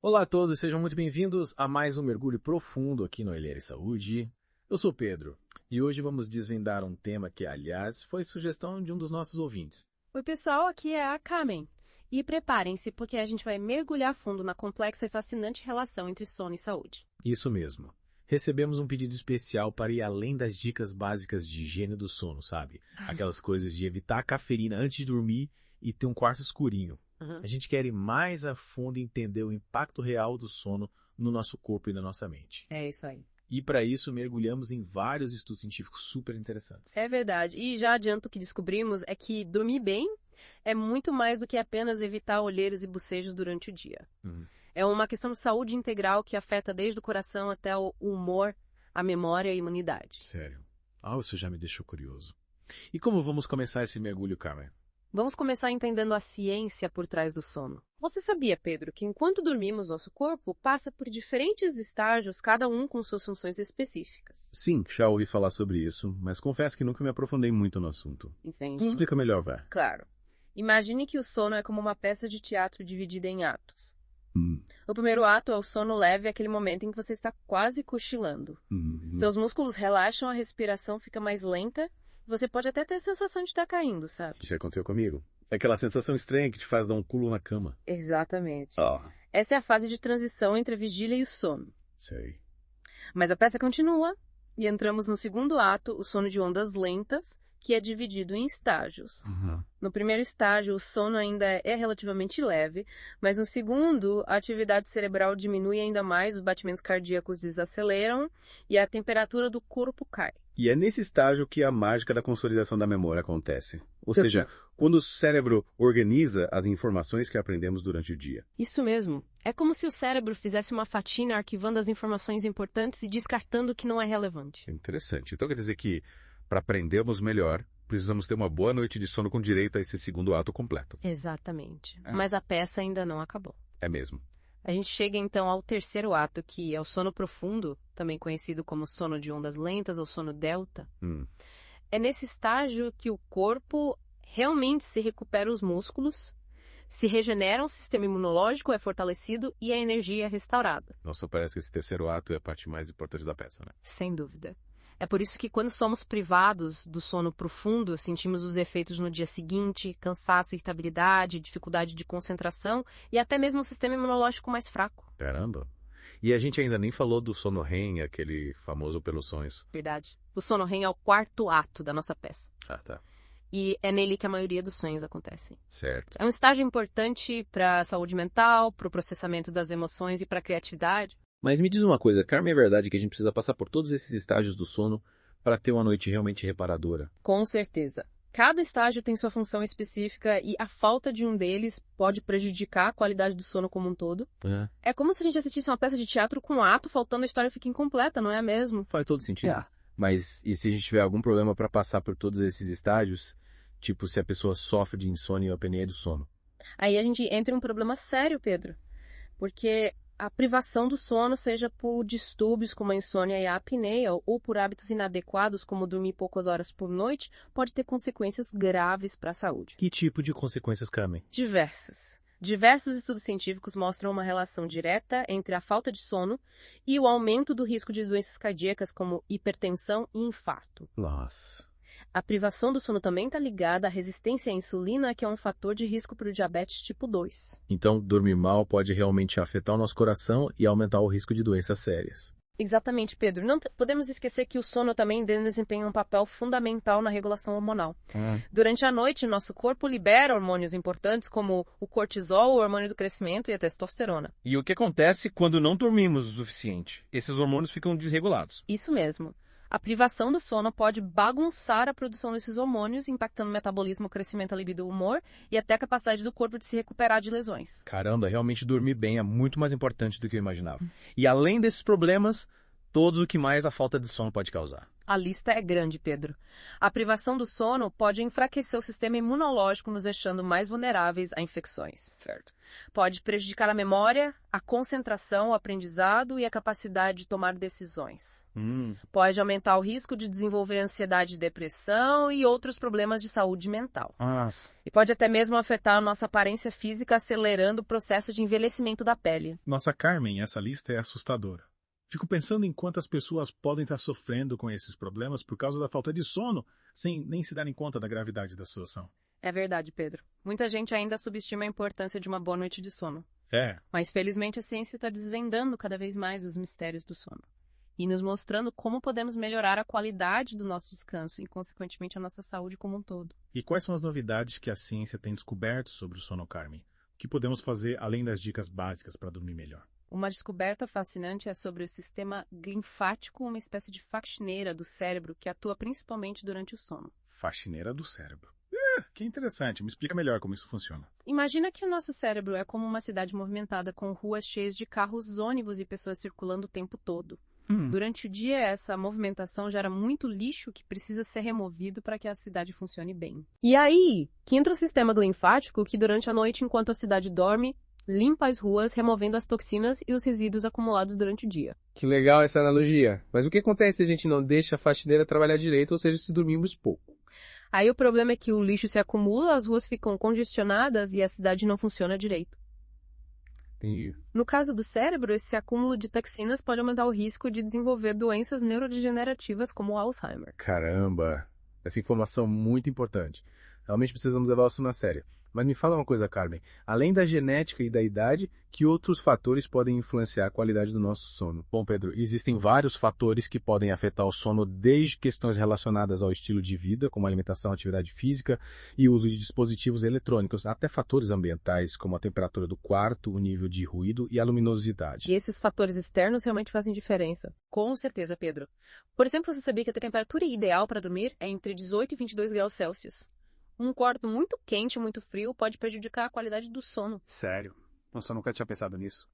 Olá a todos, sejam muito bem-vindos a mais um mergulho profundo aqui no Olhar e Saúde. Eu sou Pedro e hoje vamos desvendar um tema que, aliás, foi sugestão de um dos nossos ouvintes. Oi pessoal, aqui é a Carmen. E preparem-se porque a gente vai mergulhar fundo na complexa e fascinante relação entre sono e saúde. Isso mesmo. Recebemos um pedido especial para ir além das dicas básicas de higiene do sono, sabe? Aquelas coisas de evitar a cafeína antes de dormir e ter um quarto escurinho. A gente quer ir mais a fundo e entender o impacto real do sono no nosso corpo e na nossa mente. É isso aí. E para isso mergulhamos em vários estudos científicos super interessantes. É verdade. E já adianto que descobrimos é que dormir bem é muito mais do que apenas evitar olheiros e bocejos durante o dia. É uma questão de saúde integral que afeta desde o coração até o humor, a memória e a imunidade. Sério. Isso já me deixou curioso. E como vamos começar esse mergulho, Carmen? Vamos começar entendendo a ciência por trás do sono. Você sabia, Pedro, que enquanto dormimos, nosso corpo passa por diferentes estágios, cada um com suas funções específicas? Sim, já ouvi falar sobre isso, mas confesso que nunca me aprofundei muito no assunto. Entende? Explica melhor, Vé. Claro. Imagine que o sono é como uma peça de teatro dividida em atos. O primeiro ato é o sono leve, aquele momento em que você está quase cochilando. Seus músculos relaxam, a respiração fica mais lenta. Você pode até ter a sensação de estar caindo, sabe? Já aconteceu comigo. É aquela sensação estranha que te faz dar um pulo na cama. Exatamente. Ah, Essa é a fase de transição entre a vigília e o sono. sei. Mas a peça continua e entramos no segundo ato, o sono de ondas lentas, que é dividido em estágios. No primeiro estágio, o sono ainda é relativamente leve, mas no segundo, a atividade cerebral diminui ainda mais, os batimentos cardíacos desaceleram e a temperatura do corpo cai. E é nesse estágio que a mágica da consolidação da memória acontece. Ou seja, quando o cérebro organiza as informações que aprendemos durante o dia. Isso mesmo. É como se o cérebro fizesse uma faxina arquivando as informações importantes e descartando o que não é relevante. Interessante. Então quer dizer que, para aprendermos melhor, precisamos ter uma boa noite de sono com direito a esse segundo ato completo. Exatamente. Mas a peça ainda não acabou. É mesmo. A gente chega então ao terceiro ato, que é o sono profundo, também conhecido como sono de ondas lentas ou sono delta. É nesse estágio que o corpo realmente se recupera os músculos, se regenera, o sistema imunológico é fortalecido e a energia é restaurada. Nossa, parece que esse terceiro ato é a parte mais importante da peça, né? Sem dúvida. É por isso que quando somos privados do sono profundo, sentimos os efeitos no dia seguinte, cansaço, irritabilidade, dificuldade de concentração e até mesmo um sistema imunológico mais fraco. Caramba. E a gente ainda nem falou do sono REM, aquele famoso pelos sonhos. Verdade. O sono REM é o quarto ato da nossa peça. Ah, tá. E é nele que a maioria dos sonhos acontecem. Certo. É um estágio importante para a saúde mental, para o processamento das emoções e para a criatividade. Mas me diz uma coisa, Carmen, é verdade que a gente precisa passar por todos esses estágios do sono para ter uma noite realmente reparadora? Com certeza. Cada estágio tem sua função específica e a falta de um deles pode prejudicar a qualidade do sono como um todo. É como se a gente assistisse uma peça de teatro com um ato, faltando a história fica incompleta, não é mesmo? Faz todo sentido. Mas e se a gente tiver algum problema para passar por todos esses estágios, tipo se a pessoa sofre de insônia ou apneia do sono? Aí a gente entra em um problema sério, Pedro. Porque a privação do sono, seja por distúrbios como a insônia e a apneia, ou por hábitos inadequados, como dormir poucas horas por noite, pode ter consequências graves para a saúde. Que tipo de consequências, Carmen? Diversas. Diversos estudos científicos mostram uma relação direta entre a falta de sono e o aumento do risco de doenças cardíacas como hipertensão e infarto. Nossa. A privação do sono também está ligada à resistência à insulina, que é um fator de risco para o diabetes tipo 2. Então, dormir mal pode realmente afetar o nosso coração e aumentar o risco de doenças sérias. Exatamente, Pedro. Não podemos esquecer que o sono também desempenha um papel fundamental na regulação hormonal. Durante a noite, nosso corpo libera hormônios importantes como o cortisol, o hormônio do crescimento e a testosterona. E o que acontece quando não dormimos o suficiente? Esses hormônios ficam desregulados. Isso mesmo. A privação do sono pode bagunçar a produção desses hormônios, impactando o metabolismo, o crescimento, a libido, o humor e até a capacidade do corpo de se recuperar de lesões. Caramba, realmente dormir bem é muito mais importante do que eu imaginava. E além desses problemas, todos o que mais a falta de sono pode causar. A lista é grande, Pedro. A privação do sono pode enfraquecer o sistema imunológico, nos deixando mais vulneráveis a infecções. Certo. Pode prejudicar a memória, a concentração, o aprendizado e a capacidade de tomar decisões. Pode aumentar o risco de desenvolver ansiedade e depressão e outros problemas de saúde mental. Nossa. E pode até mesmo afetar a nossa aparência física, acelerando o processo de envelhecimento da pele. Nossa, Carmen, essa lista é assustadora. Fico pensando em quantas pessoas podem estar sofrendo com esses problemas por causa da falta de sono, sem nem se darem conta da gravidade da situação. É verdade, Pedro. Muita gente ainda subestima a importância de uma boa noite de sono. Mas felizmente a ciência está desvendando cada vez mais os mistérios do sono. E nos mostrando como podemos melhorar a qualidade do nosso descanso e, consequentemente, a nossa saúde como um todo. E quais são as novidades que a ciência tem descoberto sobre o sono, Carmen? O que podemos fazer além das dicas básicas para dormir melhor? Uma descoberta fascinante é sobre o sistema linfático, uma espécie de faxineira do cérebro que atua principalmente durante o sono. Faxineira do cérebro. Que interessante. Me explica melhor como isso funciona. Imagina que o nosso cérebro é como uma cidade movimentada com ruas cheias de carros, ônibus e pessoas circulando o tempo todo. Durante o dia, essa movimentação gera muito lixo que precisa ser removido para que a cidade funcione bem. E aí, que entra o sistema linfático que durante a noite, enquanto a cidade dorme, limpa as ruas, removendo as toxinas e os resíduos acumulados durante o dia. Que legal essa analogia. Mas o que acontece se a gente não deixa a faxineira trabalhar direito, ou seja, se dormirmos pouco? Aí o problema é que o lixo se acumula, as ruas ficam congestionadas e a cidade não funciona direito. Entendi. No caso do cérebro, esse acúmulo de toxinas pode aumentar o risco de desenvolver doenças neurodegenerativas como o Alzheimer. Caramba, essa informação é muito importante. Realmente precisamos levar isso na sério. Mas me fala uma coisa, Carmen. Além da genética e da idade, que outros fatores podem influenciar a qualidade do nosso sono? Bom, Pedro, existem vários fatores que podem afetar o sono, desde questões relacionadas ao estilo de vida, como alimentação, atividade física e uso de dispositivos eletrônicos, até fatores ambientais, como a temperatura do quarto, o nível de ruído e a luminosidade. E esses fatores externos realmente fazem diferença. Com certeza, Pedro. Por exemplo, você sabia que a temperatura ideal para dormir é entre 18 e 22 graus Celsius? Um quarto muito quente, muito frio, pode prejudicar a qualidade do sono. Sério? Nossa, eu nunca tinha pensado nisso.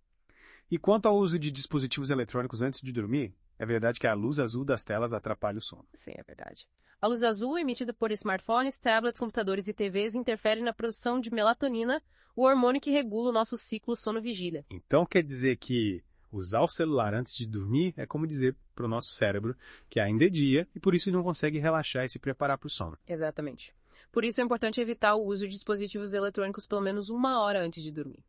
E quanto ao uso de dispositivos eletrônicos antes de dormir, é verdade que a luz azul das telas atrapalha o sono. Sim, é verdade. A luz azul emitida por smartphones, tablets, computadores e TVs interfere na produção de melatonina, o hormônio que regula o nosso ciclo sono-vigília. Então quer dizer que usar o celular antes de dormir é como dizer para o nosso cérebro que ainda é dia e por isso ele não consegue relaxar e se preparar para o sono. Exatamente. Por isso é importante evitar o uso de dispositivos eletrônicos pelo menos 1 hora antes de dormir.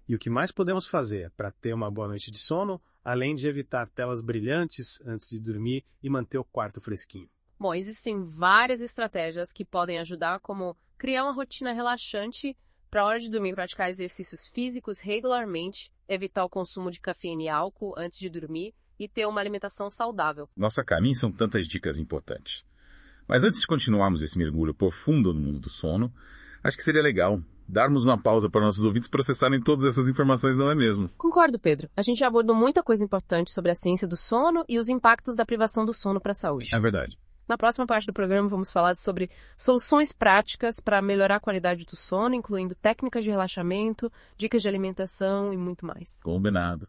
E o que mais podemos fazer para ter uma boa noite de sono, além de evitar telas brilhantes antes de dormir e manter o quarto fresquinho? Bom, existem várias estratégias que podem ajudar, como criar uma rotina relaxante para a hora de dormir, praticar exercícios físicos regularmente, evitar o consumo de cafeína e álcool antes de dormir e ter uma alimentação saudável. Nossa, Carmen, são tantas dicas importantes. Mas antes de continuarmos esse mergulho profundo no mundo do sono, acho que seria legal darmos uma pausa para nossos ouvintes processarem todas essas informações, não é mesmo? Concordo, Pedro. A gente já abordou muita coisa importante sobre a ciência do sono e os impactos da privação do sono para a saúde. É verdade. Na próxima parte do programa, vamos falar sobre soluções práticas para melhorar a qualidade do sono, incluindo técnicas de relaxamento, dicas de alimentação e muito mais. Combinado.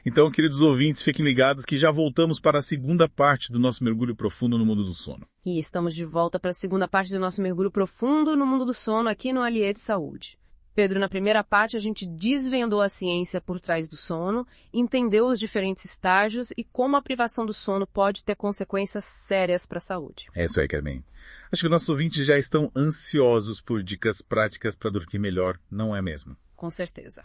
Então, queridos ouvintes, fiquem ligados que já voltamos para a segunda parte do nosso mergulho profundo no mundo do sono. E estamos de volta para a segunda parte do nosso mergulho profundo no mundo do sono aqui no Allied Saúde. Pedro, na primeira parte a gente desvendou a ciência por trás do sono, entendeu os diferentes estágios e como a privação do sono pode ter consequências sérias para a saúde. É isso aí, Carmen. Acho que nossos ouvintes já estão ansiosos por dicas práticas para dormir melhor, não é mesmo? Com certeza.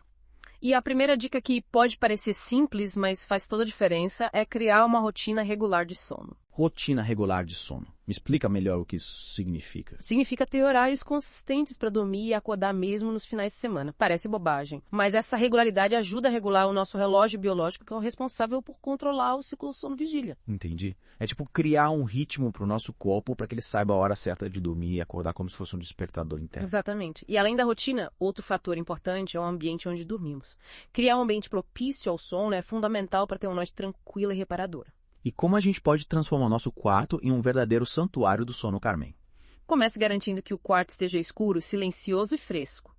E a primeira dica que pode parecer simples, mas faz toda a diferença, é criar uma rotina regular de sono. Rotina regular de sono. Me explica melhor o que isso significa. Significa ter horários consistentes para dormir e acordar mesmo nos finais de semana. Parece bobagem, mas essa regularidade ajuda a regular o nosso relógio biológico, que é o responsável por controlar o ciclo sono-vigília. Entendi. É tipo criar um ritmo para o nosso corpo para que ele saiba a hora certa de dormir e acordar como se fosse um despertador interno. Exatamente. E além da rotina, outro fator importante é o ambiente onde dormimos. Criar um ambiente propício ao sono é fundamental para ter uma noite tranquila e reparadora. E como a gente pode transformar o nosso quarto em um verdadeiro santuário do sono, Carmen? Comece garantindo que o quarto esteja escuro, silencioso e fresco.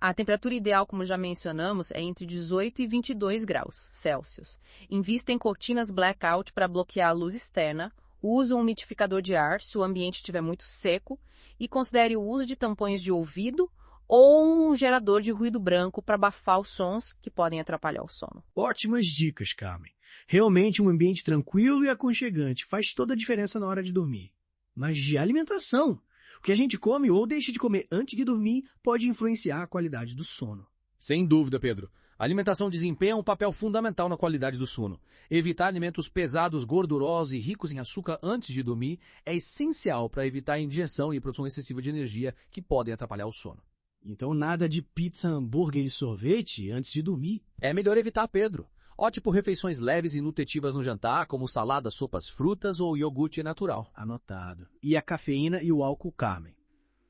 A temperatura ideal, como já mencionamos, é entre 18 e 22 graus Celsius. Invista em cortinas blackout para bloquear a luz externa Use um umidificador de ar se o ambiente estiver muito seco e considere o uso de tampões de ouvido ou um gerador de ruído branco para abafar os sons que podem atrapalhar o sono. Ótimas dicas, Carmen. Realmente um ambiente tranquilo e aconchegante faz toda a diferença na hora de dormir. Mas de alimentação. O que a gente come ou deixa de comer antes de dormir pode influenciar a qualidade do sono. Sem dúvida, Pedro. A alimentação desempenha um papel fundamental na qualidade do sono. Evitar alimentos pesados, gordurosos e ricos em açúcar antes de dormir é essencial para evitar a injeção e produção excessiva de energia que podem atrapalhar o sono. Então nada de pizza, hambúrguer e sorvete antes de dormir. É melhor evitar, Pedro. Opte por refeições leves e nutritivas no jantar, como salada, sopas, frutas ou iogurte natural. Anotado. E a cafeína e o álcool, Carmen?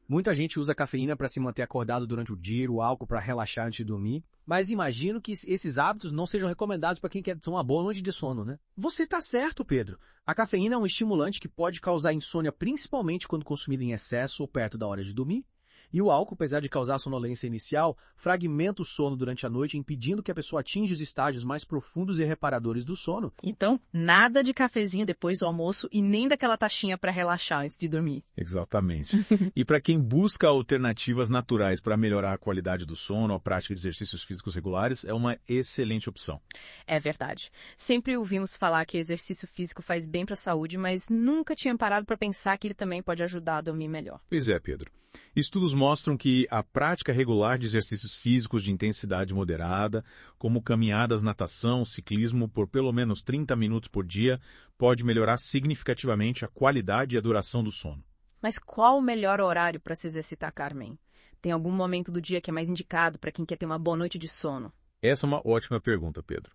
Muita gente usa a cafeína para se manter acordado durante o dia, o álcool para relaxar antes de dormir. Mas imagino que esses hábitos não sejam recomendados para quem quer ter uma boa noite de sono, né? Você está certo, Pedro. A cafeína é um estimulante que pode causar insônia principalmente quando consumida em excesso ou perto da hora de dormir. E o álcool, apesar de causar sonolência inicial, fragmenta o sono durante a noite, impedindo que a pessoa atinja os estágios mais profundos e reparadores do sono. Então, nada de cafezinho depois do almoço e nem daquela taxinha para relaxar antes de dormir. Exatamente. E para quem busca alternativas naturais para melhorar a qualidade do sono, a prática de exercícios físicos regulares é uma excelente opção. É verdade. Sempre ouvimos falar que o exercício físico faz bem para a saúde, mas nunca tinha parado para pensar que ele também pode ajudar a dormir melhor. Pois é, Pedro. Estudos mostram que a prática regular de exercícios físicos de intensidade moderada, como caminhadas, natação, ciclismo por pelo menos 30 minutos por dia, pode melhorar significativamente a qualidade e a duração do sono. Mas qual o melhor horário para se exercitar, Carmen? Tem algum momento do dia que é mais indicado para quem quer ter uma boa noite de sono? Essa é uma ótima pergunta, Pedro.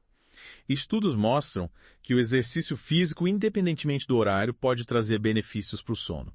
Estudos mostram que o exercício físico, independentemente do horário, pode trazer benefícios para o sono.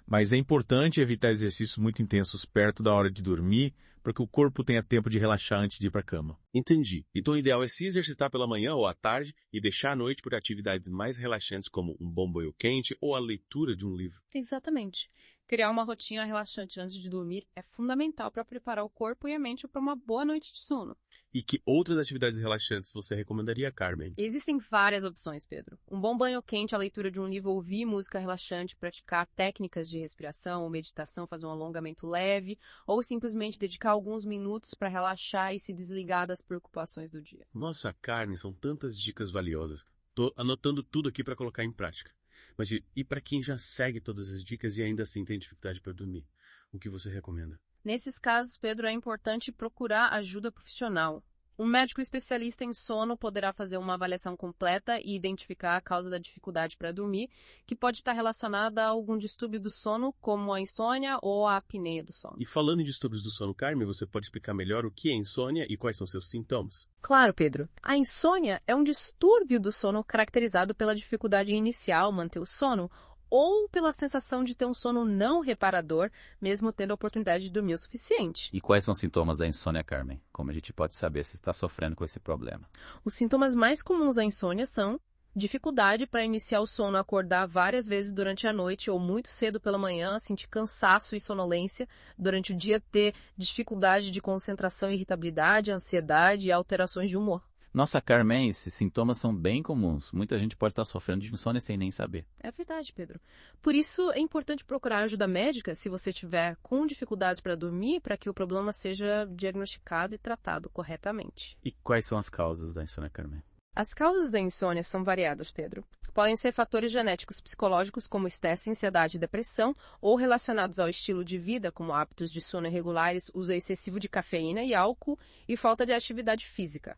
Mas é importante evitar exercícios muito intensos perto da hora de dormir, para que o corpo tenha tempo de relaxar antes de ir para a cama. Entendi. Então o ideal é se exercitar pela manhã ou à tarde e deixar a noite por atividades mais relaxantes como um bom banho quente ou a leitura de um livro. Exatamente. Criar uma rotina relaxante antes de dormir é fundamental para preparar o corpo e a mente para uma boa noite de sono. E que outras atividades relaxantes você recomendaria, Carmen? Existem várias opções, Pedro. Um bom banho quente, a leitura de um livro, ouvir música relaxante, praticar técnicas de respiração ou meditação, fazer um alongamento leve, ou simplesmente dedicar alguns minutos para relaxar e se desligar das preocupações do dia. Nossa, Carmen, são tantas dicas valiosas. Tô anotando tudo aqui para colocar em prática. Mas e para quem já segue todas as dicas e ainda assim tem dificuldade para dormir? O que você recomenda? Nesses casos, Pedro, é importante procurar ajuda profissional. Um médico especialista em sono poderá fazer uma avaliação completa e identificar a causa da dificuldade para dormir, que pode estar relacionada a algum distúrbio do sono, como a insônia ou a apneia do sono. E falando em distúrbios do sono, Carmen, você pode explicar melhor o que é insônia e quais são seus sintomas? Claro, Pedro. A insônia é um distúrbio do sono caracterizado pela dificuldade inicial manter o sono ou pela sensação de ter um sono não reparador, mesmo tendo a oportunidade de dormir o suficiente. E quais são os sintomas da insônia, Carmen? Como a gente pode saber se está sofrendo com esse problema? Os sintomas mais comuns da insônia são dificuldade para iniciar o sono, acordar várias vezes durante a noite ou muito cedo pela manhã, sentir cansaço e sonolência, durante o dia ter dificuldade de concentração e irritabilidade, ansiedade e alterações de humor. Nossa, Carmen, esses sintomas são bem comuns. Muita gente pode estar sofrendo de insônia sem nem saber. É verdade, Pedro. Por isso, é importante procurar ajuda médica se você estiver com dificuldades para dormir, para que o problema seja diagnosticado e tratado corretamente. E quais são as causas da insônia, Carmen? As causas da insônia são variadas, Pedro. Podem ser fatores genéticos psicológicos, como estresse, ansiedade e depressão, ou relacionados ao estilo de vida, como hábitos de sono irregulares, uso excessivo de cafeína e álcool e falta de atividade física.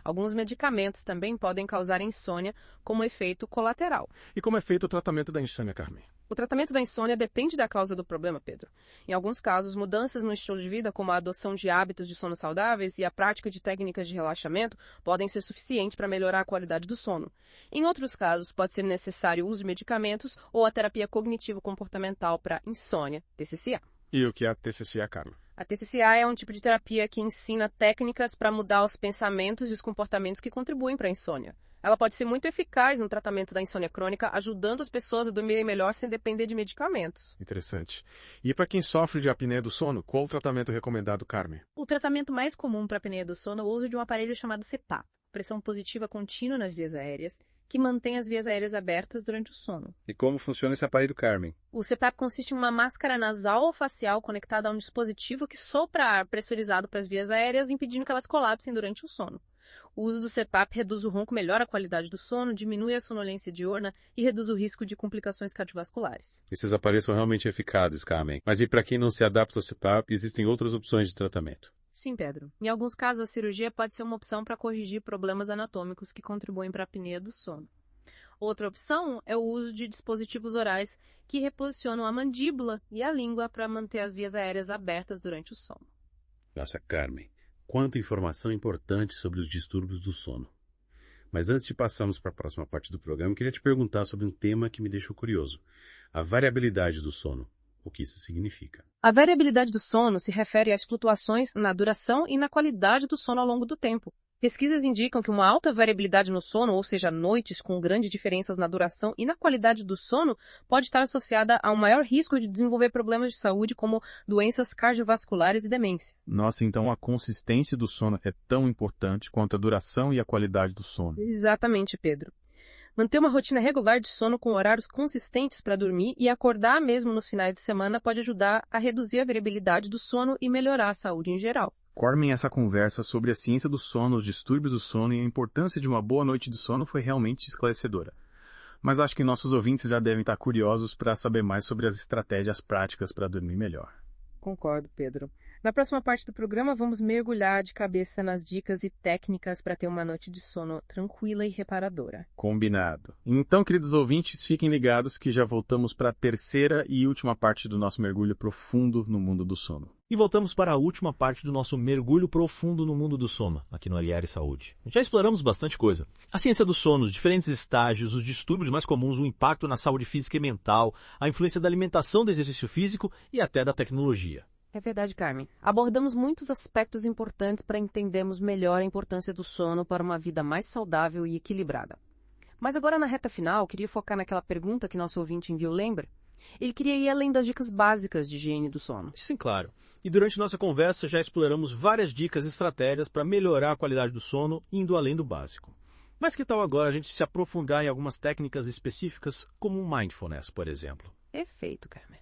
Alguns medicamentos também podem causar insônia como efeito colateral. E como é feito o tratamento da insônia, Carmen? O tratamento da insônia depende da causa do problema, Pedro. Em alguns casos, mudanças no estilo de vida, como a adoção de hábitos de sono saudáveis e a prática de técnicas de relaxamento, podem ser suficientes para melhorar a qualidade do sono. Em outros casos, pode ser necessário o uso de medicamentos ou a terapia cognitivo-comportamental para insônia, TCCA. E o que é a TCCA, Carmen? A TCCA é um tipo de terapia que ensina técnicas para mudar os pensamentos e os comportamentos que contribuem para a insônia. Ela pode ser muito eficaz no tratamento da insônia crônica, ajudando as pessoas a dormirem melhor sem depender de medicamentos. Interessante. E para quem sofre de apneia do sono, qual o tratamento recomendado, Carmen? O tratamento mais comum para a apneia do sono é o uso de um aparelho chamado CPAP. pressão positiva contínua nas vias aéreas, que mantém as vias aéreas abertas durante o sono. E como funciona esse aparelho, Carmen? O CPAP consiste em uma máscara nasal ou facial conectada a um dispositivo que sopra ar pressurizado para as vias aéreas, impedindo que elas colapsem durante o sono. O uso do CPAP reduz o ronco, melhora a qualidade do sono, diminui a sonolência diurna e reduz o risco de complicações cardiovasculares. Esses aparelhos são realmente eficazes, Carmen. Mas e para quem não se adapta ao CPAP, existem outras opções de tratamento? Sim, Pedro. Em alguns casos, a cirurgia pode ser uma opção para corrigir problemas anatômicos que contribuem para a apneia do sono. Outra opção é o uso de dispositivos orais que reposicionam a mandíbula e a língua para manter as vias aéreas abertas durante o sono. Nossa, Carmen, quanta informação importante sobre os distúrbios do sono. Mas antes de passarmos para a próxima parte do programa, eu queria te perguntar sobre um tema que me deixou curioso. A variabilidade do sono. O que isso significa? A variabilidade do sono se refere às flutuações na duração e na qualidade do sono ao longo do tempo. Pesquisas indicam que uma alta variabilidade no sono, ou seja, noites com grandes diferenças na duração e na qualidade do sono, pode estar associada a um maior risco de desenvolver problemas de saúde como doenças cardiovasculares e demência. Nossa, então a consistência do sono é tão importante quanto a duração e a qualidade do sono. Exatamente, Pedro. Manter uma rotina regular de sono com horários consistentes para dormir e acordar mesmo nos finais de semana pode ajudar a reduzir a variabilidade do sono e melhorar a saúde em geral. Carmen, essa conversa sobre a ciência do sono, os distúrbios do sono e a importância de uma boa noite de sono foi realmente esclarecedora. Mas acho que nossos ouvintes já devem estar curiosos para saber mais sobre as estratégias práticas para dormir melhor. Concordo, Pedro. Na próxima parte do programa, vamos mergulhar de cabeça nas dicas e técnicas para ter uma noite de sono tranquila e reparadora. Combinado. Então, queridos ouvintes, fiquem ligados que já voltamos para a terceira e última parte do nosso mergulho profundo no mundo do sono. E voltamos para a última parte do nosso mergulho profundo no mundo do sono, aqui no Aliare Saúde. Já exploramos bastante coisa. A ciência do sono, os diferentes estágios, os distúrbios mais comuns, o impacto na saúde física e mental, a influência da alimentação, do exercício físico e até da tecnologia. É verdade, Carmen. Abordamos muitos aspectos importantes para entendermos melhor a importância do sono para uma vida mais saudável e equilibrada. Mas agora, na reta final, queria focar naquela pergunta que nosso ouvinte enviou, lembra? Ele queria ir além das dicas básicas de higiene do sono. Sim, claro. E durante nossa conversa já exploramos várias dicas e estratégias para melhorar a qualidade do sono, indo além do básico. Mas que tal agora a gente se aprofundar em algumas técnicas específicas, como o mindfulness, por exemplo? Perfeito, Carmen.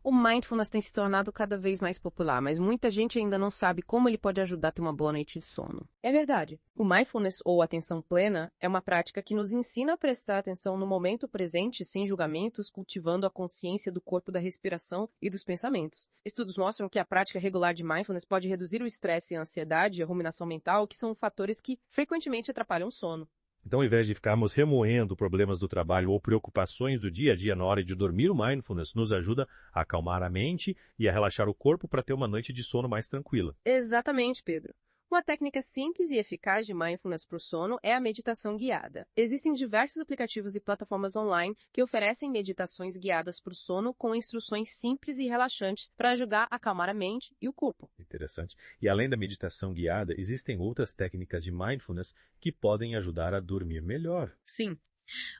O mindfulness tem se tornado cada vez mais popular, mas muita gente ainda não sabe como ele pode ajudar a ter uma boa noite de sono. É verdade. O mindfulness, ou atenção plena, é uma prática que nos ensina a prestar atenção no momento presente, sem julgamentos, cultivando a consciência do corpo, da respiração e dos pensamentos. Estudos mostram que a prática regular de mindfulness pode reduzir o estresse e a ansiedade e a ruminação mental, que são fatores que frequentemente atrapalham o sono. Então, ao invés de ficarmos remoendo problemas do trabalho ou preocupações do dia a dia na hora de dormir, o mindfulness nos ajuda a acalmar a mente e a relaxar o corpo para ter uma noite de sono mais tranquila. Exatamente, Pedro. Uma técnica simples e eficaz de mindfulness para o sono é a meditação guiada. Existem diversos aplicativos e plataformas online que oferecem meditações guiadas para o sono com instruções simples e relaxantes para ajudar a acalmar a mente e o corpo. Interessante. E além da meditação guiada, existem outras técnicas de mindfulness que podem ajudar a dormir melhor. Sim.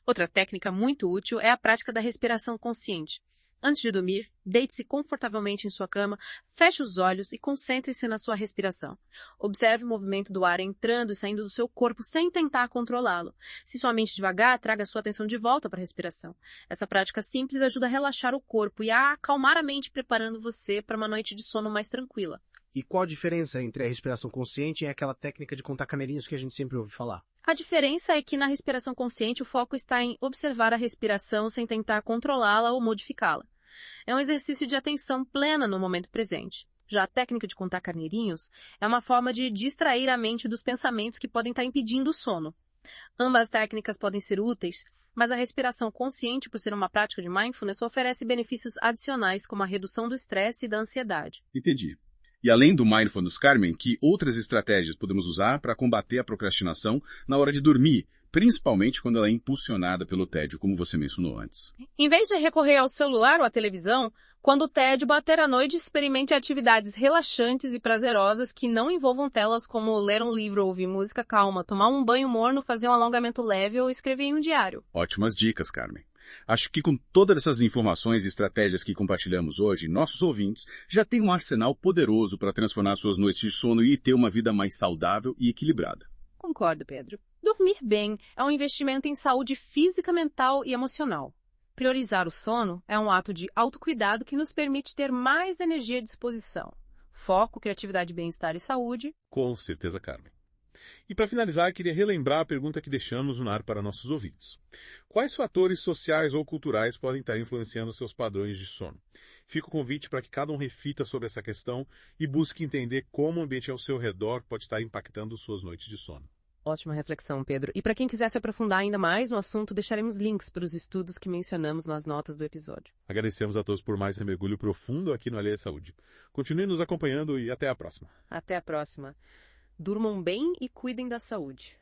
Outra técnica muito útil é a prática da respiração consciente. Antes de dormir, deite-se confortavelmente em sua cama, feche os olhos e concentre-se na sua respiração. Observe o movimento do ar entrando e saindo do seu corpo sem tentar controlá-lo. Se sua mente devagar, traga sua atenção de volta para a respiração. Essa prática simples ajuda a relaxar o corpo e a acalmar a mente, preparando você para uma noite de sono mais tranquila. E qual a diferença entre a respiração consciente e aquela técnica de contar carneirinhos que a gente sempre ouve falar? A diferença é que na respiração consciente o foco está em observar a respiração sem tentar controlá-la ou modificá-la. É um exercício de atenção plena no momento presente. Já a técnica de contar carneirinhos é uma forma de distrair a mente dos pensamentos que podem estar impedindo o sono. Ambas técnicas podem ser úteis, mas a respiração consciente, por ser uma prática de mindfulness, oferece benefícios adicionais como a redução do estresse e da ansiedade. Entendi. E além do mindfulness, Carmen, que outras estratégias podemos usar para combater a procrastinação na hora de dormir, principalmente quando ela é impulsionada pelo tédio, como você mencionou antes? Em vez de recorrer ao celular ou à televisão, quando o tédio bater à noite, experimente atividades relaxantes e prazerosas que não envolvam telas, como ler um livro, ouvir música calma, tomar um banho morno, fazer um alongamento leve ou escrever em um diário. Ótimas dicas, Carmen. Acho que com todas essas informações e estratégias que compartilhamos hoje, nossos ouvintes já têm um arsenal poderoso para transformar suas noites de sono e ter uma vida mais saudável e equilibrada. Concordo, Pedro. Dormir bem é um investimento em saúde física, mental e emocional. Priorizar o sono é um ato de autocuidado que nos permite ter mais energia à disposição. Foco, criatividade, bem-estar e saúde. Com certeza, Carmen. E para finalizar, queria relembrar a pergunta que deixamos no ar para nossos ouvintes. Quais fatores sociais ou culturais podem estar influenciando seus padrões de sono? Fica o convite para que cada um reflita sobre essa questão e busque entender como o ambiente ao seu redor pode estar impactando suas noites de sono. Ótima reflexão, Pedro. E para quem quiser se aprofundar ainda mais no assunto, deixaremos links para os estudos que mencionamos nas notas do episódio. Agradecemos a todos por mais esse mergulho profundo aqui no Alheia Saúde. Continue nos acompanhando e até a próxima. Até a próxima. Durmam bem e cuidem da saúde.